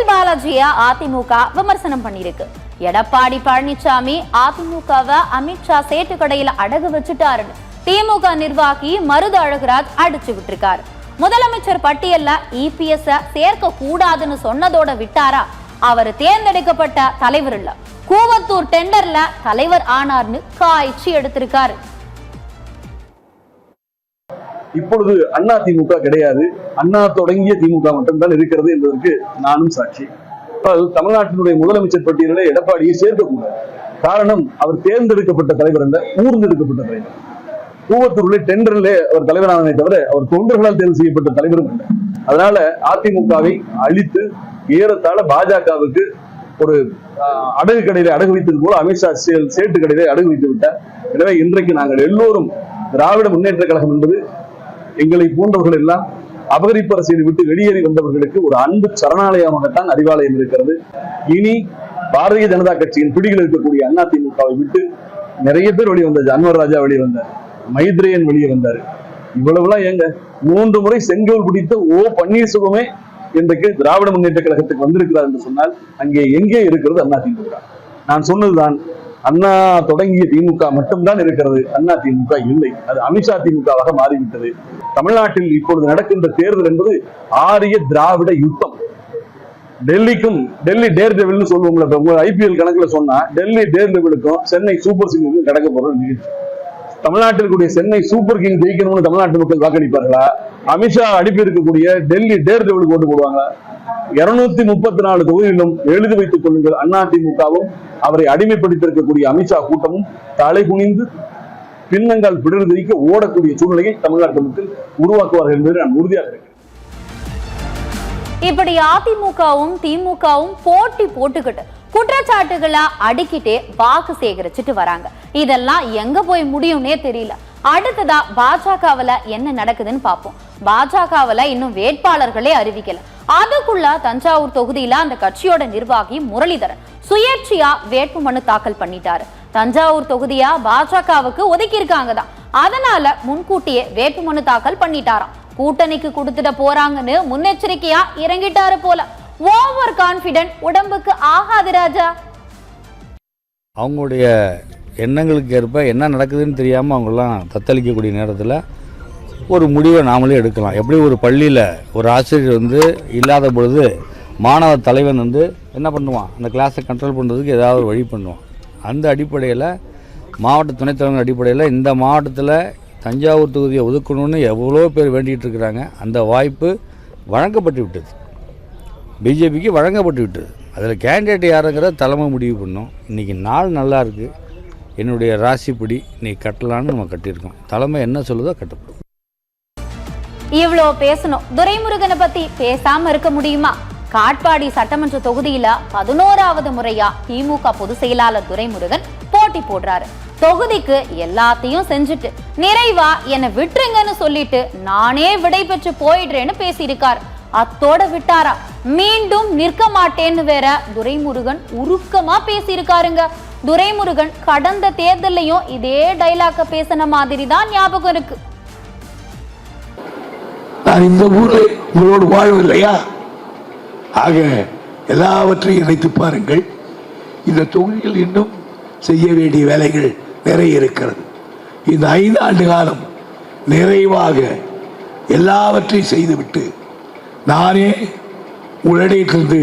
செந்தில் பாலாஜியை அதிமுக விமர்சனம் பண்ணிருக்கு. எடப்பாடி பழனிசாமி அதிமுகவை அமித்ஷா சேட்டு கடையில அடகு வச்சுட்டாருன்னு திமுக நிர்வாகி மருது அழகுராஜ் அடிச்சு விட்டுருக்காரு. முதலமைச்சர் பட்டியல்ல இபிஎஸ் சேர்க்க கூடாதுன்னு சொன்னதோட விட்டாரா? அவர் தேர்ந்தெடுக்கப்பட்ட தலைவர் இல்ல, கூவத்தூர் டெண்டர்ல தலைவர் ஆனார்னு காய்ச்சி எடுத்திருக்காரு. இப்பொழுது அண்ணா திமுக கிடையாது, அண்ணா தொடங்கிய திமுக மட்டும்தான் இருக்கிறது என்பதற்கு நானும் சாட்சி. தமிழ்நாட்டினுடைய முதலமைச்சர் பட்டியலில் எடப்பாடியை சேர்க்கக்கூடாது. காரணம், அவர் தேர்ந்தெடுக்கப்பட்ட தலைவர் அல்ல, ஊர்ந்தெடுக்கப்பட்ட தலைவர். கூவத்தூர்ல டெண்டர்ல அவர் தலைவரானதை தவிர அவர் தொண்டர்களால் தேர்வு செய்யப்பட்ட தலைவரும் அல்ல. அதனால அதிமுகவை அழித்து ஏறத்தாழ பாஜகவுக்கு ஒரு அடகு கடையில அடகு வைத்தது போல அமித்ஷா சேட்டு கடையில அடகு வைத்து விட்டார். எனவே இன்றைக்கு நாங்கள் எல்லோரும் திராவிட முன்னேற்ற கழகம் என்பது எங்களை போன்றவர்கள் எல்லாம் அபகரிப்பு அரசியலை விட்டு வெளியேறி வந்தவர்களுக்கு ஒரு அன்பு சரணாலயமாகத்தான் அறிவாலயம் இருக்கிறது. இனி பாரதிய ஜனதா கட்சியின் பிடியில் இருக்கக்கூடிய அதிமுகவை விட்டு நிறைய பேர் வெளியே வந்தார். அன்வர் ராஜா வெளியே வந்தார், மைத்ரேயன் வெளியே வந்தார். இவ்வளவுலாம் ஏங்க? 3 முறை செங்கோல் பிடித்த பன்னீர்செல்வமே இன்றைக்கு திராவிட முன்னேற்ற கழகத்துக்கு வந்திருக்கிறார் என்று சொன்னால் அங்கே எங்கே இருக்கிறது அதிமுக? நான் சொன்னதுதான், அண்ணா தொடங்கிய திமுக மட்டும்தான் இருக்கிறது, அண்ணா திமுக இல்லை. அது அமித்ஷா திமுகவாக மாறிவிட்டது. தமிழ்நாட்டில் இப்பொழுது நடக்கின்ற தேர்தல் என்பது ஆரிய திராவிட யுத்தம். டெல்லி டேர் டெவில்னு சொல்லுவோம்ல, ஐபிஎல் கணக்குல சொன்னா டெல்லி டேர் டெவிலுக்கும் சென்னை சூப்பர் கிங்ஸுக்கும் நடக்க போற நிகழ்ச்சி. தமிழ்நாட்டில் கூடிய சென்னை சூப்பர் கிங் ஜெயிக்கணும்னு தமிழ்நாட்டு மக்கள் வாக்களிப்பார்களா? அமித்ஷா அனுப்பி இருக்கக்கூடிய டெல்லி டேர் டெவிலுக்கு ஓட்டு போடுவாங்களா? 234 தொகுதியிலும் எழுதி வைத்துக் கொள்ளுங்கள், அதிமுகவும் அவரை அடிமைப்படுத்தியிருக்கக்கூடிய அமித்ஷா கூட்டமும் தலை குனிந்து பின்னங்கால் பிடர்ந்திரிக்க ஓடக்கூடிய சூழ்நிலையை தமிழ்நாட்டு மக்கள் உருவாக்குவார்கள் என்பதை நான் உறுதியாக இருக்கிறேன். இப்படி அதிமுகவும் திமுகவும் போட்டி போட்டுக்கிட்டு குற்றச்சாட்டுகளை அடிக்கிட்டே வாக்கு சேகரிச்சுட்டு வராங்க. இதெல்லாம் எங்க போய் முடியும்னே தெரியல. அடுத்ததா பாஜகவுல என்ன நடக்குதுன்னு பார்ப்போம். பாஜகவுல இன்னும் வேட்பாளர்களே அறிவிக்கல. அதுக்குள்ள தஞ்சாவூர் தொகுதியில அந்த கட்சியோட நிர்வாகி முரளிதரன் சுயேட்சையா வேட்புமனு தாக்கல் பண்ணிட்டாரு. தஞ்சாவூர் தொகுதியா பாஜகவுக்கு ஒதுக்கி இருக்காங்கதான், அதனால முன்கூட்டியே வேட்புமனு தாக்கல் பண்ணிட்டாராம். கூட்டணிக்கு கொடுத்துட போறாங்கன்னு முன்னெச்சரிக்கையா இறங்கிட்டாரு போல. ஓவர் கான்பிடென்ட் உடம்புக்கு ஆகாது ராஜா. அவங்களுடைய எண்ணங்களுக்கு ஏற்ப என்ன நடக்குதுன்னு தெரியாமல் அவங்களாம் தத்தளிக்கக்கூடிய நேரத்தில் ஒரு முடிவை நாமளே எடுக்கலாம். எப்படி ஒரு பள்ளியில் ஒரு ஆசிரியர் இல்லாத பொழுது மாணவ தலைவன் என்ன பண்ணுவான், அந்த கிளாஸை கண்ட்ரோல் பண்ணுறதுக்கு ஏதாவது ஒரு வழி பண்ணுவான். அந்த அடிப்படையில் மாவட்ட துணைத் தலைவர் அடிப்படையில் இந்த மாவட்டத்தில் தஞ்சாவூர் தொகுதியை ஒதுக்கணும்னு எவ்வளோ பேர் வேண்டிகிட்டு இருக்கிறாங்க. அந்த வாய்ப்பு வழங்கப்பட்டு விட்டது, பிஜேபிக்கு வழங்கப்பட்டு விட்டது. அதில் கேண்டிடேட் யாருங்கிற தலைமை முடிவு பண்ணோம். இன்றைக்கி நாள் நல்லா இருக்குது, என்னுடைய ராசிப்படி நீ கட்டலான்னு நம்ம கட்டியிருக்கோம். தலைமை என்ன சொல்லுதோ கட்டப்படும். இவ்வளோ பேசணும், துரைமுருகனை பத்தி பேசாம இருக்க முடியுமா? காட்பாடி சட்டமன்ற தொகுதியில 11வது முறையா திமுக பொதுச் செயலாளர் துரைமுருகன் போட்டி போடுறாரு. தொகுதிக்கு எல்லாத்தையும் செஞ்சுட்டு நிறைவா என்னை விட்டுருங்கன்னு சொல்லிட்டு நானே விடை பெற்று போயிடுறேன்னு பேசியிருக்காரு. அத்தோட விட்டாரா? மீண்டும் நிற்க மாட்டேன்னு வேற துரைமுருகன் உருக்கமா பேசியிருக்காருங்க. துரைமுருகன் கடந்த தேர்தலையும் இதே டைலாக்க பேசின மாதிரி தான் ஞாபகம் இருக்கு. நான் இந்த ஊரில் உங்களோடு வாழ்வில்லையா? ஆக எல்லாவற்றையும் நினைத்து பாருங்கள். இந்த தொகுதியில் இன்னும் செய்ய வேண்டிய வேலைகள் நிறைய இருக்கிறது. இந்த 5 ஆண்டு காலம் நிறைவாக எல்லாவற்றையும் செய்துவிட்டு நானே உங்களிடத்திலிருந்து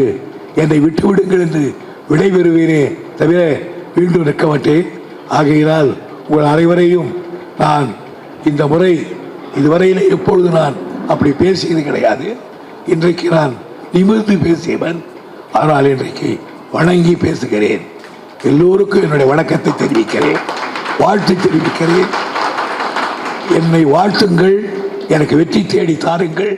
என்னை விட்டுவிடுங்கள் என்று விடைபெறுவேனே தவிர மீண்டும் நிற்க மாட்டேன். ஆகையினால் உங்கள் அனைவரையும் நான் இந்த முறை இதுவரையில் எப்பொழுது நான் அப்படி பேசியது கிடையாது. இன்றைக்கு நான் நிமிர்ந்து பேசியவன், ஆனால் இன்றைக்கு வணங்கி பேசுகிறேன். எல்லோருக்கும் என்னுடைய வணக்கத்தை தெரிவிக்கிறேன், வாழ்த்து தெரிவிக்கிறேன். என்னை வாழ்த்துங்கள், எனக்கு வெற்றி தேடி தாருங்கள்.